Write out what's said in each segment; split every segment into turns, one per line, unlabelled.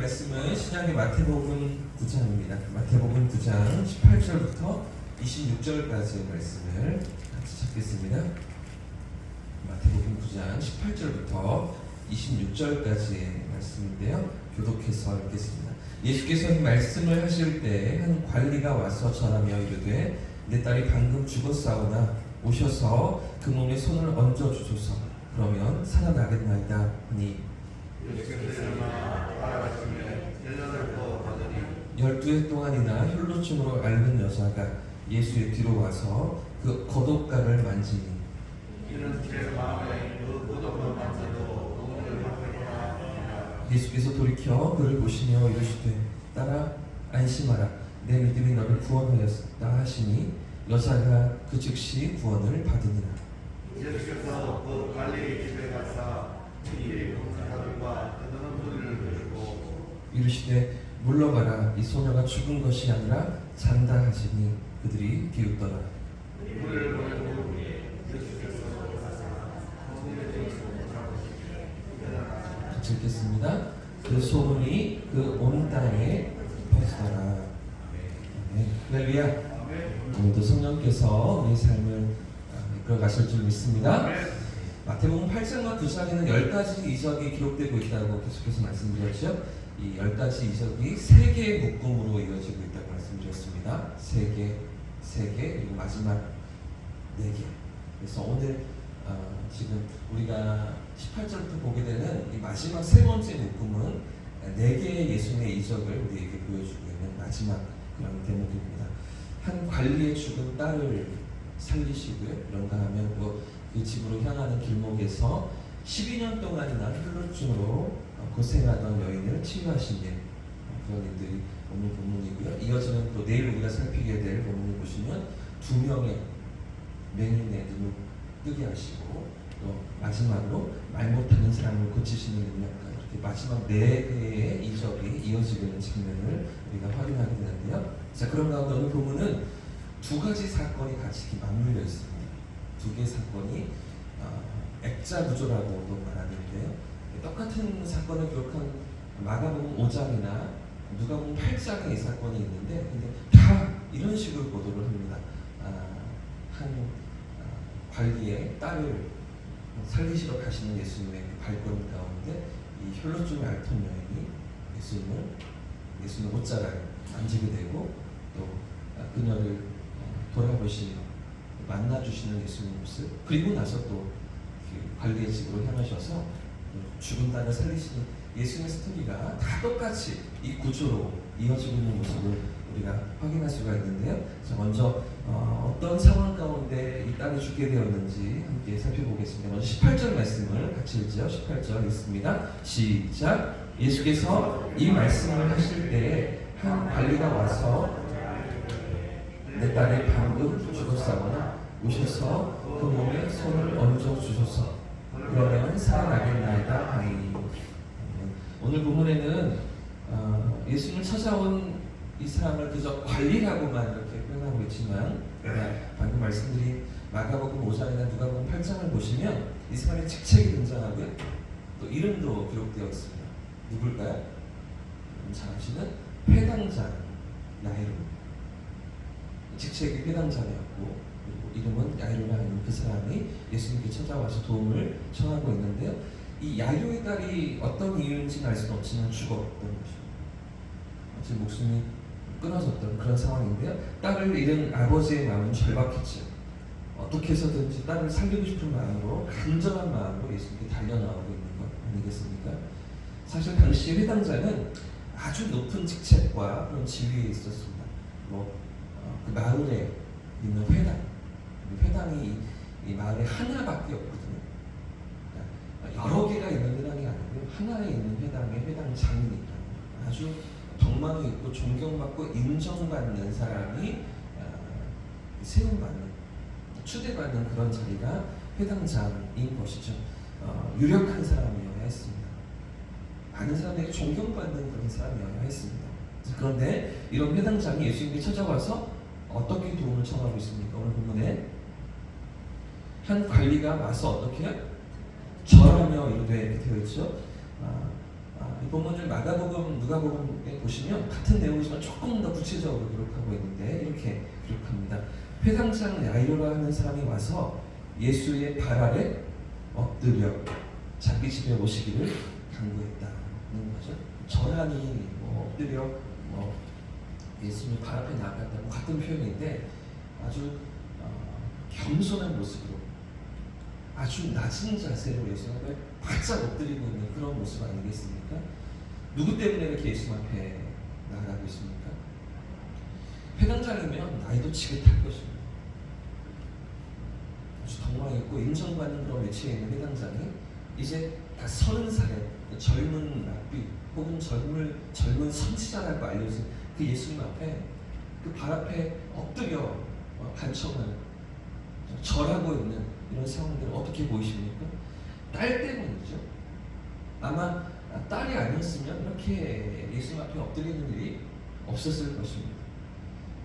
말씀은 신약의 마태복음 9장입니다. 마태복음 9장 18절부터 26절까지의 말씀을 같이 찾겠습니다. 마태복음 9장 18절부터 26절까지의 말씀인데요. 교독해서 읽겠습니다. 예수께서 이 말씀을 하실 때 한 관리가 와서 전하며 이르되 내 딸이 방금 죽었사오나 오셔서 그 몸에 손을 얹어 주소서. 그러면 살아나겠나이다 하니 12해 동안이나 혈루증으로 앓는 여자가 예수의 뒤로 와서 그 겉옷가를 만지니 예수께서 돌이켜 그를 보시며 이르시되 딸아 안심하라 내 믿음이 너를 구원하였다 하시니 여자가 그 즉시 구원을 받으니라.
예수께서 그 관리의 집에 가사 그의 가족과 그들은 무리를 보시고
이르시되 물러가라 이 소녀가 죽은 것이 아니라 잔다 하시니 그들이 비웃더라.
무리를 보내고 예수께서 가사
같이 읽겠습니다. 그 소문이 그 온 땅에 퍼지더라. 할렐루야. 오늘도 성령께서 우리 삶을 이끌어 가실 줄 믿습니다. 마태복음 8장과 9장에는 10가지 이적이 기록되고 있다고 계속해서 말씀드렸죠. 이 10가지 이적이 3개의 묶음으로 이어지고 있다고 말씀드렸습니다. 3개, 그리고 마지막 4개. 그래서 오늘 지금 우리가 18절부터 보게 되는 이 마지막 3번째 묶음은 4개의 예수님의 이적을 우리에게 보여주고 있는 마지막 그런 대목입니다. 한 관리의 죽은 딸을 살리시고요. 그런가 하면 그 집으로 향하는 길목에서 12년 동안이나 혈루증으로 고생하던 여인을 치유하신 일, 그런 일들이 오늘 본문이고요. 이어지는 또 내일 우리가 살피게 될 본문을 보시면 2명의 맹인의 눈을 뜨게 하시고 또 마지막으로 말 못하는 사람을 고치시는 능력과 이렇게 마지막 4개의 이적이 이어지고 있는 측면을 우리가 확인하게 되는데요. 자, 그런 가운데 오늘 본문은 2가지 사건이 같이 맞물려 있습니다. 2개의 사건이 액자 구조라고도 말하는데요. 똑같은 사건을 기록한 마가복음 5장이나 누가복음 8장에 이 사건이 있는데 근데 다 이런 식으로 보도를 합니다. 한 관리의 딸을 살리시러 가시는 예수님의 발걸음 가운데 이 혈루증을 앓던 여인이 예수님의 옷자락을 만지게 되고 또 그녀를 돌아보시며 만나주시는 예수님의 모습, 그리고 나서 또 관리의 집으로 향하셔서 죽은 딸을 살리시는 예수님의 스토리가 다 똑같이 이 구조로 이어지고 있는 모습을 우리가 확인할 수가 있는데요. 자, 먼저 어떤 상황 가운데 이 딸이 죽게 되었는지 함께 살펴보겠습니다. 먼저 18절 말씀을 같이 읽죠. 18절 읽습니다. 시작. 예수께서 이 말씀을 하실 때에 한 관리가 와서 내 딸이 방금 죽었사오나 오셔서 그 몸에 손을 얹어 주소서. 그러면 살아나겠나이다 하니. 오늘 본문에는 예수님을 찾아온 이 사람을 그저 관리라고만 이렇게 표현하고 있지만 방금 말씀드린 마가복음 5장이나 누가복음 8장을 보시면 이 사람의 직책이 등장하고요. 또 이름도 기록되어 있습니다. 누굴까요? 잘 아시는 회당장 야이로. 직책이 회당장이었고 그리고 이름은 야이로라는 그 사람이 예수님께 찾아와서 도움을 청하고 있는데요. 이 야이로의 딸이 어떤 이유인지는 알 수는 없지만 죽었던 것입니다. 지금 목숨이 끊어졌던 그런 상황인데요. 딸을 잃은 아버지의 마음은 절박했죠. 어떻게 해서든지 딸을 살리고 싶은 마음으로 간절한 마음으로 예수님께 달려나오고 있는 것 아니겠습니까? 사실 당시 회당장은 아주 높은 직책과 그런 지위에 있었습니다. 그 마을에 있는 회당이 이 마을에 하나밖에 없거든요. 여러 개가 있는 회당이 아니고요. 하나에 있는 회당의 회당장이니까 아주 덕망이 있고 존경받고 인정받는 사람이 세움받는, 추대받는 그런 자리가 회당장인 것이죠. 유력한 사람이어야 했습니다. 많은 사람에게 존경받는 그런 사람이어야 했습니다. 그런데 이런 회당장이 예수님께 찾아와서 어떻게 도움을 청하고 있습니까? 오늘 본문에 한 관리가 와서 어떻게 절하며 이렇게 되어 있죠. 본문을 마가복음, 누가복음에 보시면 같은 내용이지만 조금 더 구체적으로 기록하고 있는데 이렇게 기록합니다. 회당장 야이로라 하는 사람이 와서 예수의 발 아래 엎드려 자기 집에 오시기를 간구했다는 거죠. 절하니 엎드려 예수님 발 앞에 나갔다 같은 표현인데 아주 겸손한 모습으로 아주 낮은 자세로 예수님 앞에 바짝 엎드리고 있는 그런 모습 아니겠습니까? 누구 때문에 이렇게 예수님 앞에 나가고 있습니까? 회당장이면 나이도 지긋할 것입니다. 아주 덕망있고 인정받는 그런 위치에 있는 회당장이 이제 다 30살의 젊은 랍비 혹은 젊은 선지자라고 알려진 그 예수님 앞에 그 발 앞에 엎드려 간청을 절하고 있는 이런 상황들 어떻게 보이십니까? 딸 때문이죠. 아마 딸이 아니었으면 이렇게 예수님 앞에 엎드리는 일이 없었을 것입니다.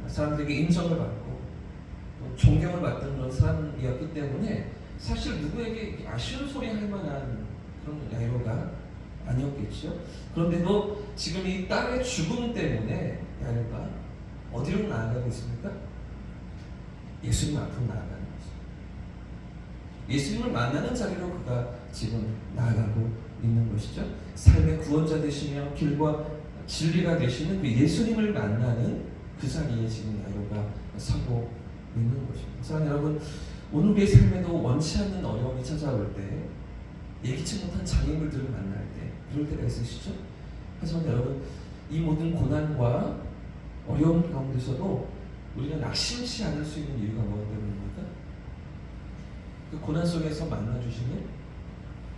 사람들에게 인정을 받고 존경을 받던 그런 사람이었기 때문에 사실 누구에게 아쉬운 소리 할 만한 그런 야이로가 아니었겠죠. 그런데도 지금 이 딸의 죽음 때문에 야이로가 어디로 나아가고 있습니까? 예수님 앞으로 나아가는 거죠. 예수님을 만나는 자리로 그가 지금 나아가고 있는 것이죠. 삶의 구원자 되시며 길과 진리가 되시는 그 예수님을 만나는 그 자리에 지금 야이로가 서고 있는 것입니다. 사랑하는 여러분, 오늘 우리의 삶에도 원치 않는 어려움이 찾아올 때, 예기치 못한 장애물들을 만날 때 그럴 때가 있으시죠? 하지만 여러분, 이 모든 고난과 어려움 가운데서도 우리가 낙심치 않을 수 있는 이유가 무엇 때문입니까? 그 고난 속에서 만나주시는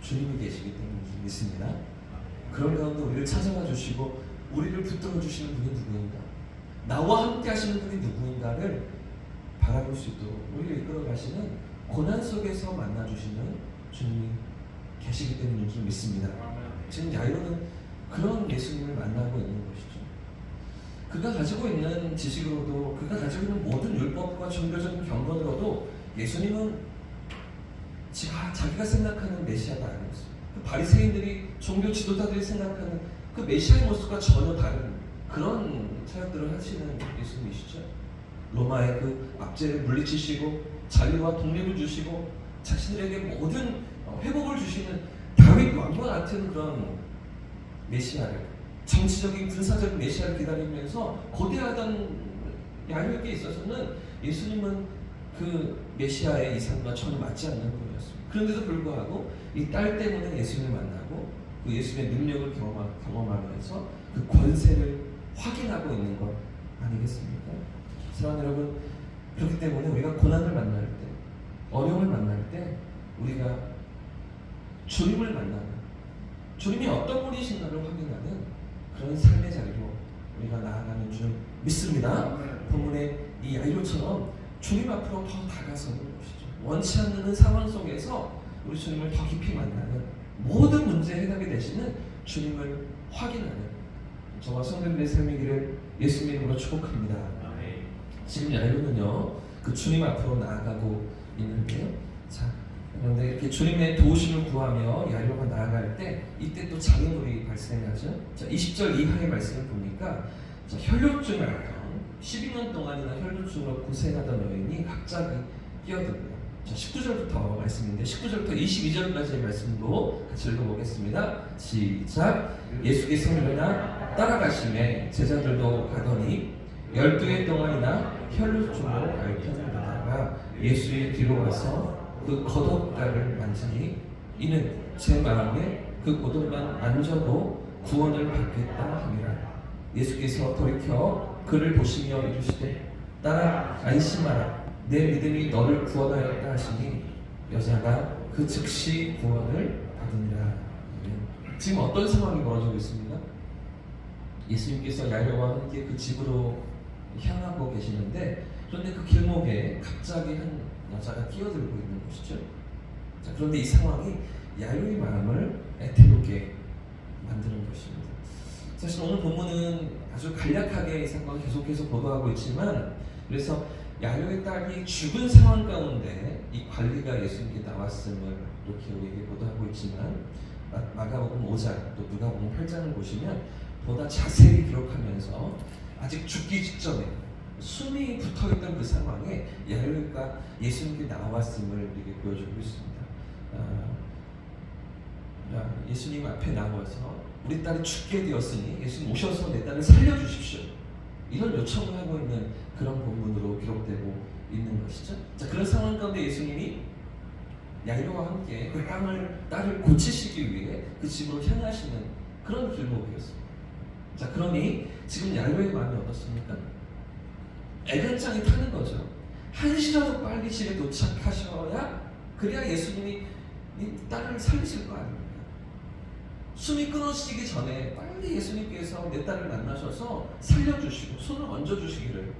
주님이 계시기 때문에 믿습니다. 그런 가운데 우리를 찾아와 주시고 우리를 붙들어 주시는 분이 누구인가, 나와 함께 하시는 분이 누구인가를 바라볼 수 있도록 우리를 이끌어 가시는 고난 속에서 만나 주시는 주님이 계시기 때문인 줄 믿습니다. 지금 야이로는 그런 예수님을 만나고 있는 것이죠. 그가 가지고 있는 지식으로도, 그가 가지고 있는 모든 율법과 종교적인 경건으로도 예수님은 자기가 생각하는 메시아가 아니었어요. 그 바리새인들이, 종교 지도자들이 생각하는 그 메시아의 모습과 전혀 다른 그런 사역들을 하시는 예수님이시죠. 로마의 그 압제를 물리치시고 자유와 독립을 주시고 자신들에게 모든 회복을 주시는 다윗 왕과 같은 그런 메시아를, 정치적인 군사적인 메시아를 기다리면서 고대하던 야이로에게 있어서는 예수님은 그 메시아의 이상과 전혀 맞지 않는 분이었습니다. 그런데도 불구하고 이 딸 때문에 예수님을 만나고 그 예수님의 능력을 경험하면서 그 권세를 확인하고 있는 것 아니겠습니까? 사랑하는 여러분, 그렇기 때문에 우리가 고난을 만날 때, 어려움을 만날 때 우리가 주님을 만나는, 주님이 어떤 분이신가를 확인하는 그런 삶의 자리로 우리가 나아가는 줄 믿습니다. 본문의 이 야이로처럼 주님 앞으로 더 다가서는 것이죠. 원치 않는 상황 속에서 우리 주님을 더 깊이 만나는, 모든 문제에 해답이 되시는 주님을 확인하는 저와 성도님의 삶이기를 예수님 이름으로 축복합니다. 지금 야이로는요, 그 주님 앞으로 나아가고 있는데요. 자, 그런데 이렇게 주님의 도우심을 구하며 야이로가 나아갈 때 이때 또 장애물이 발생하죠. 자, 20절 이하의 말씀을 보니까 혈루증을 앓던 12년 동안이나 혈루증으로 고생하던 여인이 갑자기 뛰어들고요. 자, 19절부터 말씀인데 19절부터 22절까지의 말씀도 같이 읽어보겠습니다. 시작. 예수께서 일어나 따라가시매 제자들도 가더니 12해 동안이나 혈루증으로 앓던 자가 예수의 뒤로 와서 그 겉옷가를 만지니 이는 제 마음에 그 겉옷만 만져도 구원을 받겠다 하니라. 예수께서 돌이켜 그를 보시며 이르시되 따라 안심하라, 내 믿음이 너를 구원하였다 하시니 여자가 그 즉시 구원을 받으니라. 지금 어떤 상황이 벌어지고 있습니까? 예수님께서 야이로와 함께 그 집으로 향하고 계시는데, 그런데 그 길목에 갑자기 한 여자가 끼어들고 있는 것이죠. 자, 그런데 이 상황이 야이로의 마음을 애태우게 만드는 것입니다. 사실 오늘 본문은 아주 간략하게 이 사건을 계속해서 보도하고 있지만, 그래서 야이로의 딸이 죽은 상황 가운데 이 관리가 예수님께 나왔음을 이렇게 우리에게 보도하고 있지만, 마가복음 5장 또 누가복음 8장을 보시면 보다 자세히 기록하면서 아직 죽기 직전에 숨이 붙어있던 그 상황에 야일로가 예수님께 나왔음을 이렇게 보여주고 있습니다. 예수님 앞에 나와서 우리 딸이 죽게 되었으니 예수님 오셔서 내 딸을 살려주십시오. 이런 요청을 하고 있는 그런 본문으로 기록되고 있는 것이죠. 자, 그런 상황 가운데 예수님이 야이로와 함께 그 딸을 고치시기 위해 그 집으로 향하시는 그런 길목이었습니다. 자, 그러니 지금 야이로의 마음이 어떻습니까? 애간장이 타는 거죠. 한시라도 빨리 집에 도착하셔야 그래야 예수님이 이 딸을 살리실 거 아닙니까? 숨이 끊어지기 전에 빨리 예수님께서 내 딸을 만나셔서 살려주시고 손을 얹어주시기를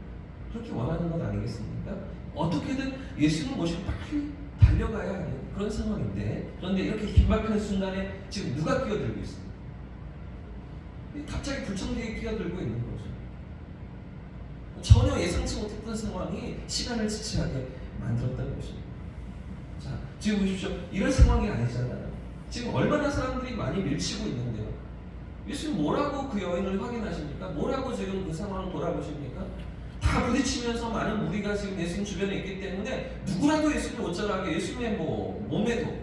그렇게 원하는 것 아니겠습니까? 어떻게든 예수님을 모시고 빨리 달려가야 하는 그런 상황인데, 그런데 이렇게 긴박한 순간에 지금 누가 끼어들고 있습니까? 갑자기 불청객이 끼어들고 있는 거죠. 전혀 예상치 못했던 상황이 시간을 지체하게 만들었다는 것입니다. 자, 지금 보십시오. 이런 상황이 아니잖아요. 지금 얼마나 사람들이 많이 밀치고 있는데요. 예수님 뭐라고 그 여인을 확인하십니까? 뭐라고 지금 그 상황을 돌아보십니까? 다 부딪히면서 많은 무리가 지금 예수님 주변에 있기 때문에 누구라도 예수님 옷자락에 예수님의 몸에도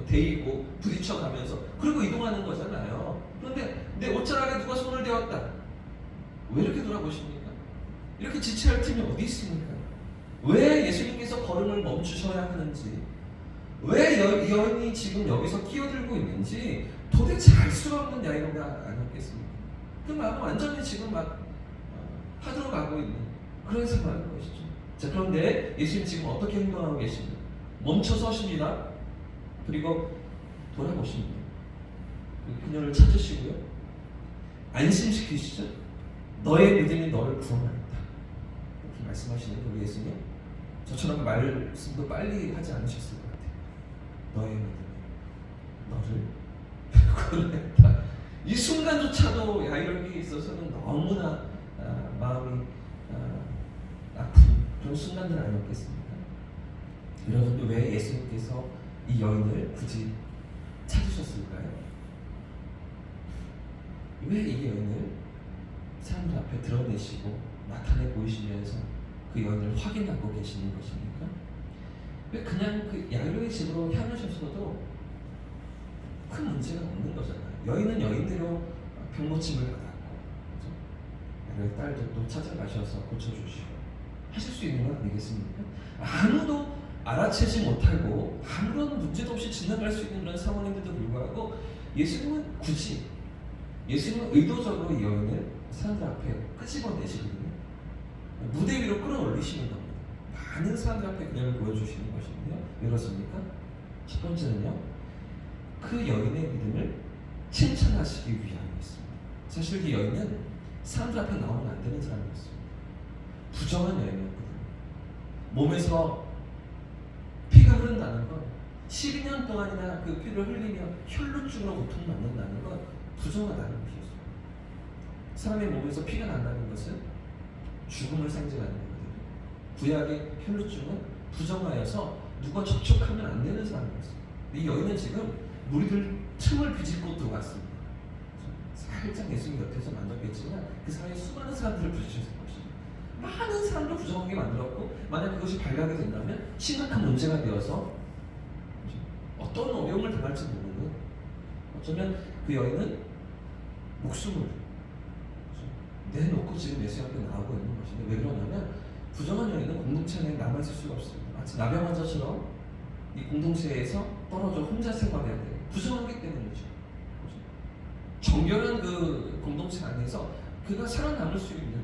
대이고 부딪혀가면서 그리고 이동하는 거잖아요. 그런데 내 옷자락에 누가 손을 대었다. 왜 이렇게 돌아보십니까? 이렇게 지체할 틈이 어디 있습니까? 왜 예수님께서 걸음을 멈추셔야 하는지, 왜 여인이 지금 여기서 끼어들고 있는지 도대체 알 수가 없는 야이로가 아니었겠습니까? 그 마음은 완전히 지금 막 하드로 가고 있는 그런 상황인 것이죠. 자, 그런데 예수님 지금 어떻게 행동하고 계십니까? 멈춰 서십니다. 그리고 돌아보십니다. 그녀를 찾으시고요. 안심시키시죠. 너의 믿음이 너를 구원하였다. 이렇게 말씀하시는 우리 예수님. 저처럼 말씀도 빨리 하지 않으셨을 것 같아요. 너의 믿음이 너를 구원하였다. 이 순간조차도 야이로에게 있어서는 너무나 마음이 아픈 그런 순간들 아니었겠습니까? 여러분도 왜 예수님께서 이 여인을 굳이 찾으셨을까요? 왜 이 여인을 사람들 앞에 드러내시고 나타내 보이시면서 그 여인을 확인하고 계시는 것입니까? 왜 그냥 그 야이로의 집으로 향하셔서도 큰 문제가 없는 거잖아요. 여인은 여인대로 병고침을 받았고, 야이로의 딸도 또 찾아가셔서 고쳐주시고 하실 수 있는 건 아니겠습니까? 아무도 알아채지 못하고 아무런 문제도 없이 지나갈 수 있는 그런 상황인데도 불구하고 예수님은 굳이, 예수님은 의도적으로 이 여인을 사람들 앞에 끄집어내시거든요. 무대 위로 끌어올리시는 겁니다. 많은 사람들 앞에 그녀를 보여주시는 것인데요. 왜 그렇습니까? 첫 번째는요, 그 여인의 믿음을 칭찬하시기 위함이었습니다. 사실 이 여인은 사람들 앞에 나오면 안 되는 사람이었습니다. 부정한 여인이었거든요. 몸에서 피가 흐른다는 건 12년 동안이나 그 피를 흘리며 혈루증으로 고통받는다는 건 부정하다는 것이었어요. 사람의 몸에서 피가 난다는 것은 죽음을 상징하는 거거든요. 구약의 혈루증은 부정하여서 누가 접촉하면 안 되는 사람이었어요. 이 여인은 지금 무리들 틈을 비집고 들어왔습니다. 살짝 예수님 옆에서 만졌겠지만 그 사이에 수많은 사람들을 부딪혔을 것입니다. 많은 사람들 부정하게 만들었고, 만약 그것이 발각이 된다면 심각한 문제가 되어서 어떤 어려움을 당할지 모르는, 어쩌면 그 여인은 목숨을 내놓고 지금 예수 앞에 나오고 있는 것인데, 왜 그러냐면 부정한 여인은 공동체 안에 남아있을 수가 없습니다. 마치 나병 환자처럼 이 공동체에서 떨어져 혼자 생활해야 돼요. 부정하기 때문이죠. 정결한 그 공동체 안에서 그가 살아남을 수 있는,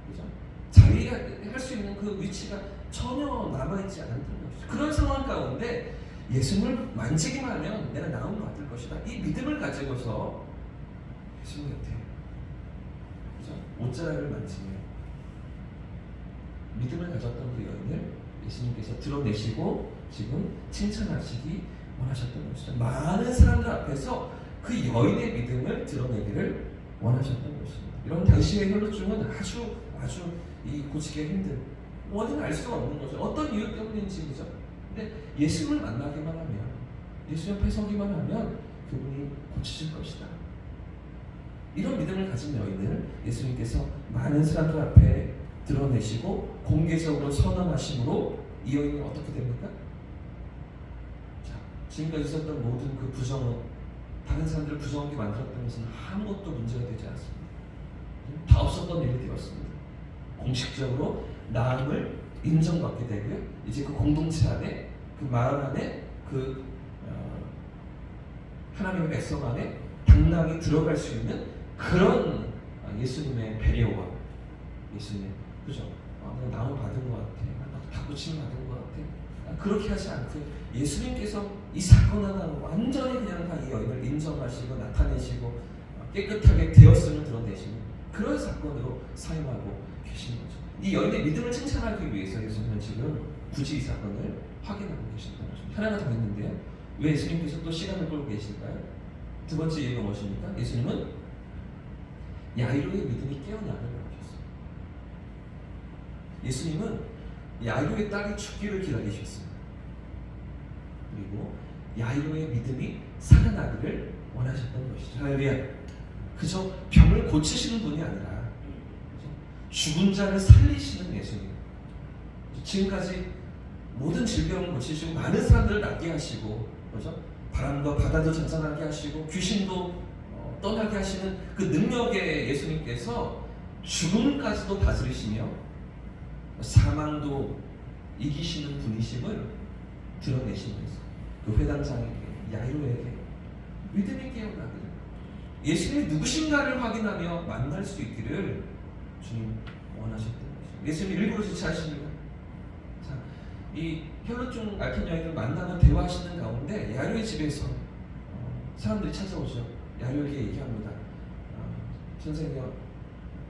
그죠? 자리할 수 있는 그 위치가 전혀 남아있지 않은 것이죠. 그런 상황 가운데 예수님을 만지기만 하면 내가 나음을 받을 것이다. 이 믿음을 가지고서 예수님 곁에, 그죠? 옷자락을 만지며 믿음을 가졌던 그 여인을 예수님께서 드러내시고 지금 칭찬하시기 원하셨던 것이죠. 많은 사람들 앞에서 그 여인의 믿음을 드러내기를 원하셨던 것입니다. 이런 당시의 혈루증은 아주 이 고치기가 힘든, 원인을 알 수가 없는 거죠. 어떤 이유 때문인지, 그죠? 근데 예수님을 만나기만 하면, 예수 옆에 서기만 하면 그분이 고치실 것이다. 이런 믿음을 가진 여인을 예수님께서 많은 사람들 앞에 드러내시고 공개적으로 선언하심으로 이 여인이 어떻게 됩니까? 자, 지금까지 있었던 모든 그 부정은 다른 사람들을 부정하게 만들었던 것은 아무것도 문제가 되지 않습니다. 다 없었던 일이 되었습니다. 공식적으로 나음을 인정받게 되고요. 이제 그 공동체 안에 그 마을 안에 그 하나님의 백성 안에 당당히 들어갈 수 있는 그런 예수님의 배려와 예수님 그죠? 내가 나무 받은 것 같아. 나도 닭고침 받은 것 같아. 그렇게 하지 않고 예수님께서 이 사건 하나로 완전히 그냥 다 이 여인을 인정하시고 나타내시고 깨끗하게 되었음을 드러내시는 그런 사건으로 사용하고 계신 거죠. 이 여인의 믿음을 칭찬하기 위해서 예수님은 지금 굳이 이 사건을 확인하고 계신다는 거죠. 하나가 더 있는데요. 왜 예수님께서 또 시간을 끌고 계실까요? 두 번째 이유가 무엇입니까? 예수님은 야이로의 믿음이 깨어나기를 바라셨어요. 예수님은 야이로의 딸이 죽기를 기다리셨습니다. 그리고 야이로의 믿음이 살아나기를 원하셨던 것이죠. 할렐루야. 그저 병을 고치시는 분이 아니라 죽은 자를 살리시는 예수님. 지금까지 모든 질병을 고치시고 많은 사람들을 낫게 하시고, 그렇죠? 바람과 바다도 잔잔하게 하시고 귀신도 떠나게 하시는 그 능력의 예수님께서 죽음까지도 다스리시며 사망도 이기시는 분이심을 드러내시면서 그 회당장에게 야이로에게 믿음이 깨어나기를 예수님이 누구신가를 확인하며 만날 수 있기를 주님 원하셨던 것이죠. 예수님이 일부러 지체하십니다. 자, 이 혈루증 앓힌 여인을 만나고 대화하시는 가운데 야이로의 집에서 사람들이 찾아오죠. 야이로에게 얘기합니다. 선생님,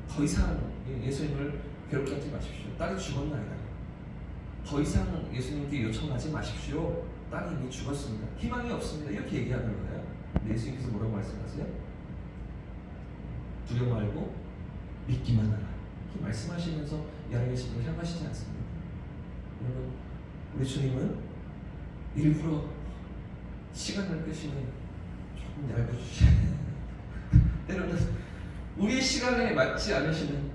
더 이상 예수님을 괴롭게 하지 마십시오. 딸이 죽었나이다. 더 이상 예수님께 요청하지 마십시오. 딸이 이미 죽었습니다. 희망이 없습니다. 이렇게 얘기하는 거예요. 근데 예수님께서 뭐라고 말씀하세요? 두려워 말고 믿기만 하라. 이렇게 말씀하시면서 야이로의 집으로 향하시지 않습니다. 여러분, 우리 주님은 일부러 시간을 끄시면 조금 얇아주시는 때로는 우리의 시간에 맞지 않으시는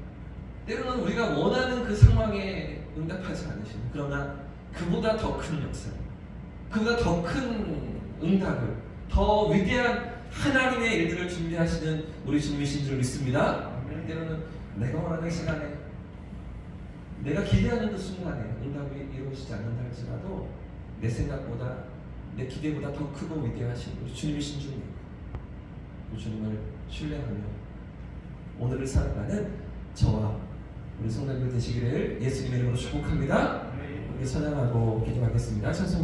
때로는 우리가 원하는 그 상황에 응답하지 않으시는 그러나 그보다 더 큰 역사 그보다 더 큰 응답을 더 위대한 하나님의 일들을 준비하시는 우리 주님이신 줄 믿습니다. 때로는 내가 원하는 시간에 내가 기대하는 그 순간에 응답이 이루어지지 않는다 할지라도 내 생각보다 내 기대보다 더 크고 위대하신 우리 주님이신 줄 믿고 그 주님을 신뢰하며 오늘을 살아가는 저와 우리 성도님들 되시기를 예수님의 이름으로 축복합니다. 우리 찬양하고 기도하겠습니다. 찬송